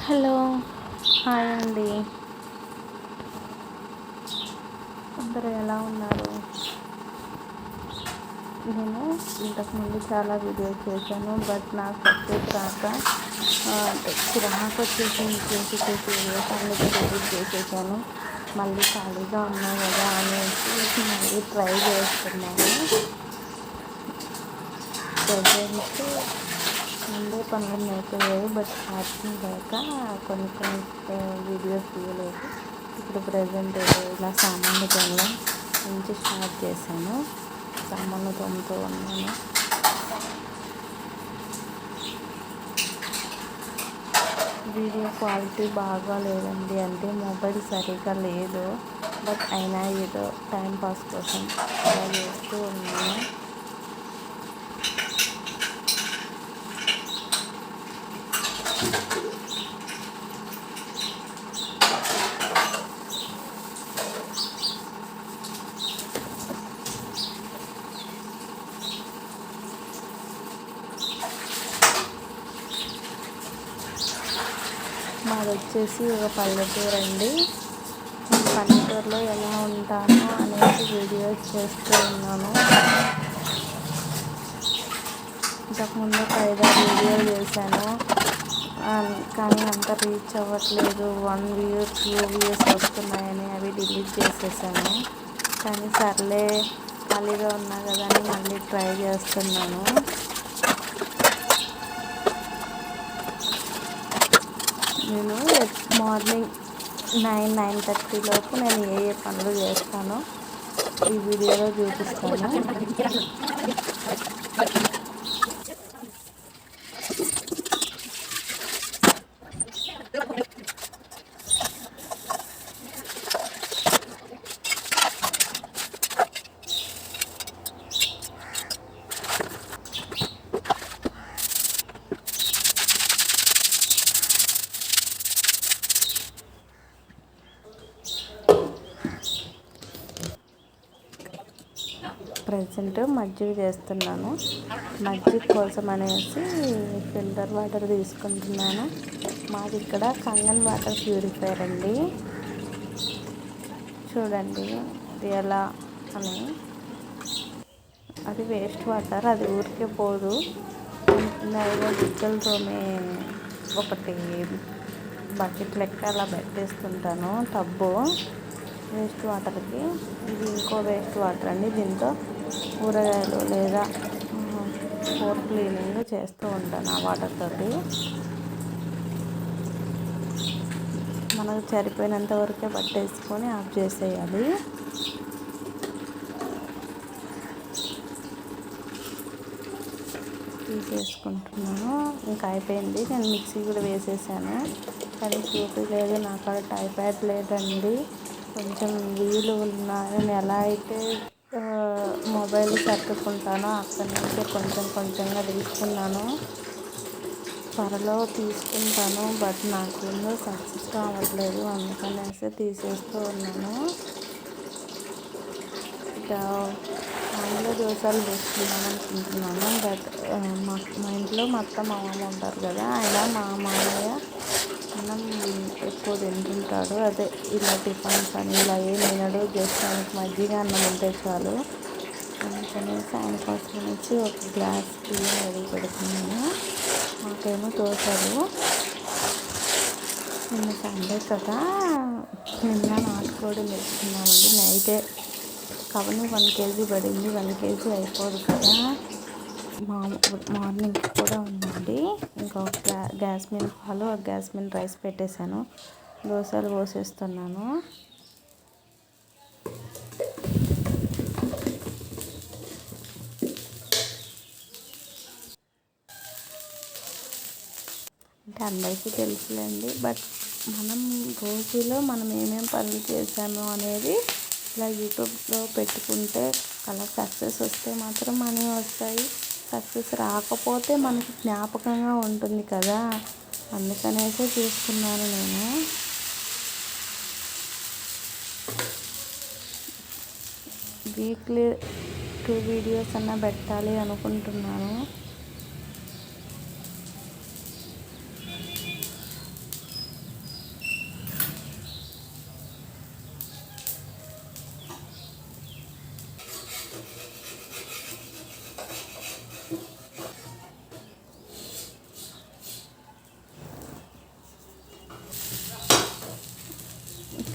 Hello, hi అండి. అందరూ ఎలా ఉన్నారు? నేను ఇంతకుముందు చాలా వీడియోస్ చేశాను, బట్ నాకు సక్సెస్ రాక చిరాకు వచ్చేసింది చేసి వీడియోస్ అందుకే డిలీట్ చేసేసాను. మళ్ళీ ఖాళీగా ఉన్నావు కదా అనేసి మళ్ళీ ట్రై చేస్తున్నాను. ప్రజెంట్ ముందే పనులు అయిపోయాయి, బట్ ఛార్జింగ్ లేక కొన్ని వీడియోస్ తీయలేదు. ఇప్పుడు ప్రజెంట్ ఇలా సామాన్లు తోమడం నుంచి స్టార్ట్ చేశాను. సామాన్లు తోముతూ ఉన్నాను. వీడియో క్వాలిటీ బాగా లేదండి, అంటే మొబైల్ సరిగా లేదు. బట్ అయినా ఏదో టైంపాస్ కోసం అలా చేస్తూ ఉన్నాను. మాది వచ్చేసి ఒక పల్లెటూరు అండి. పల్లెటూరులో ఎలా ఉంటానో అనేసి వీడియోస్ చేస్తూ ఉన్నాను. ఇంతకుముందు ఒక 5-6 వీడియోలు చేశాను, కానీ అంత రీచ్ అవ్వట్లేదు. 1 వ్యూ 2 వ్యూస్ వస్తున్నాయని అవి డిలీట్ చేసేసాను. కానీ సర్లే, ఖాళీగా ఉన్నా కదా అని మళ్ళీ ట్రై చేస్తున్నాను. నేను మార్నింగ్ 9-9:30 లోపు నేను ఏ పనులు చేస్తానో ఈ వీడియోలో చూపిస్తాను. ప్రజెంట్ మజ్జిగ చేస్తున్నాను. మజ్జిగ కోసం అనేసి ఫిల్టర్ వాటర్ తీసుకుంటున్నాను. మాది ఇక్కడ కంగన్ వాటర్ ప్యూరిఫైయర్ అండి. చూడండి ఇది ఎలా అని. అది వేస్ట్ వాటర్, అది ఊరికే పోదు. నేను గుజ్జలతోనే ఒకటి బకెట్ లెక్క అలా పెట్టేస్తుంటాను టబ్బు వేస్ట్ వాటర్కి. ఇది ఇంకో వేస్ట్ వాటర్ అండి. దీంతో కూరగాయలు లేదా ఫ్లోర్ క్లీనింగ్ చేస్తూ ఉంటాను ఆ వాటర్ తోటి. మనకు సరిపోయినంత వరకే పట్టేసుకొని ఆఫ్ చేసేయాలి. తీసేసుకుంటున్నాను. ఇంకా అయిపోయింది. నేను మిక్సీ కూడా వేసేసాను, కానీ చూపించలేదు. నా కాడ టైప్యాడ్ లేదండి. కొంచెం వీలు ఉన్న నేను ఎలా అయితే మొబైల్ సర్దుకుంటానో అక్కడి నుంచి కొంచెంగా తీసుకున్నాను. త్వరలో తీసుకుంటాను, బట్ నాకేందో సక్సెస్ కావట్లేదు. అందుకనేసి తీసేస్తూ ఉన్నాను. మామూలుగా దోశలు వేసుకుందాం అనుకుంటున్నాను, బట్ మా ఇంట్లో మొత్తం మా మామ ఉంటారు కదా, ఆయన మా మామయ్య అన్నం ఎక్కువ తింటుంటాడు. అదే ఇలా టిఫిన్స్ అని ఇలా ఏం తినడు, జస్ట్ ఆయనకి మజ్జిగ అన్నం ఉంటే చాలు. అందుకనేసి ఆయన కోసం వచ్చి ఒక గ్లాస్ బియ్యం రెడీ పెడుతున్నాను. మాకేమో దోశలు. నిన్న సండే కదా, నిన్న నాటుకోడి వేసుకున్నామండి. నైటే కవని 1 kg పడింది. 1 kg అయిపోదు కదా, మార్నింగ్ కూడా ఉందండి. ఇంకా గ్యాస్ మీద పాలు, గ్యాస్ మీద రైస్ పెట్టేశాను. దోశలు పోసేస్తున్నాను. అంటే అందరికీ తెలుసులేండి, బట్ మనం రోజులో మనం ఏమేమి పనులు చేసామో అనేది ఇలా యూట్యూబ్లో పెట్టుకుంటే అలా సక్సెస్ వస్తే మాత్రం మనీ వస్తాయి. సక్సెస్ రాకపోతే మనకి జ్ఞాపకంగా ఉంటుంది కదా, అందుకనేసే చూస్తున్నాను నేను. వీక్లీ 2 వీడియోస్ అన్నా పెట్టాలి అనుకుంటున్నాను.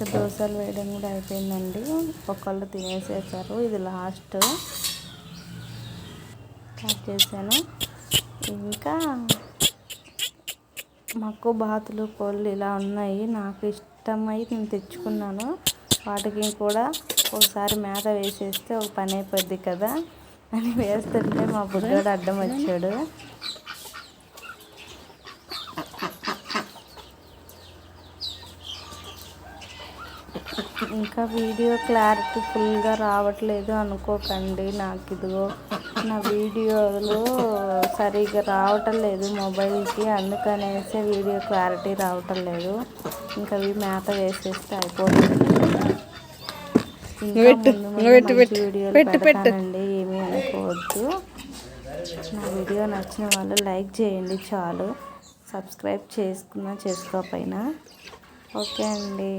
ఇంకా దోశలు వేయడం కూడా అయిపోయిందండి. ఒకళ్ళు తినేసేసారు. ఇది లాస్ట్ స్టార్ట్ చేశాను. ఇంకా మాకు బాతులు కోళ్ళు ఇలా ఉన్నాయి. నాకు ఇష్టమై నేను తెచ్చుకున్నాను. వాటికి కూడా ఒకసారి మేత వేసేస్తే ఒక పని అయిపోద్ది కదా అని వేస్తుంటే మా బుడ్డోడు అడ్డం వచ్చాడు. ఇంకా వీడియో క్లారిటీ ఫుల్గా రావట్లేదు అనుకోకండి. నాకు ఇదిగో నా వీడియోలు సరిగ్గా రావటం లేదు మొబైల్కి, అందుకనేసి వీడియో క్లారిటీ రావటం లేదు. ఇంకా అవి మేత వేసేస్తే అయిపోతుంది. ఇంకా ముందు వీడియోలు పెడతానండి, ఏమీ అనుకోవద్దు. నా వీడియో నచ్చిన వాళ్ళు లైక్ చేయండి చాలు, సబ్స్క్రైబ్ చేసుకున్నా చేసుకోకపోయినా. ఓకే అండి,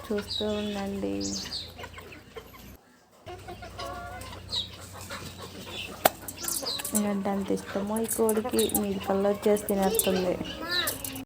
చూస్తూ ఉండండి. ఎందుకంటే అంత ఇష్టమో ఈ కోడికి, మీరు కళ్ళు వచ్చేసి తినేస్తుంది.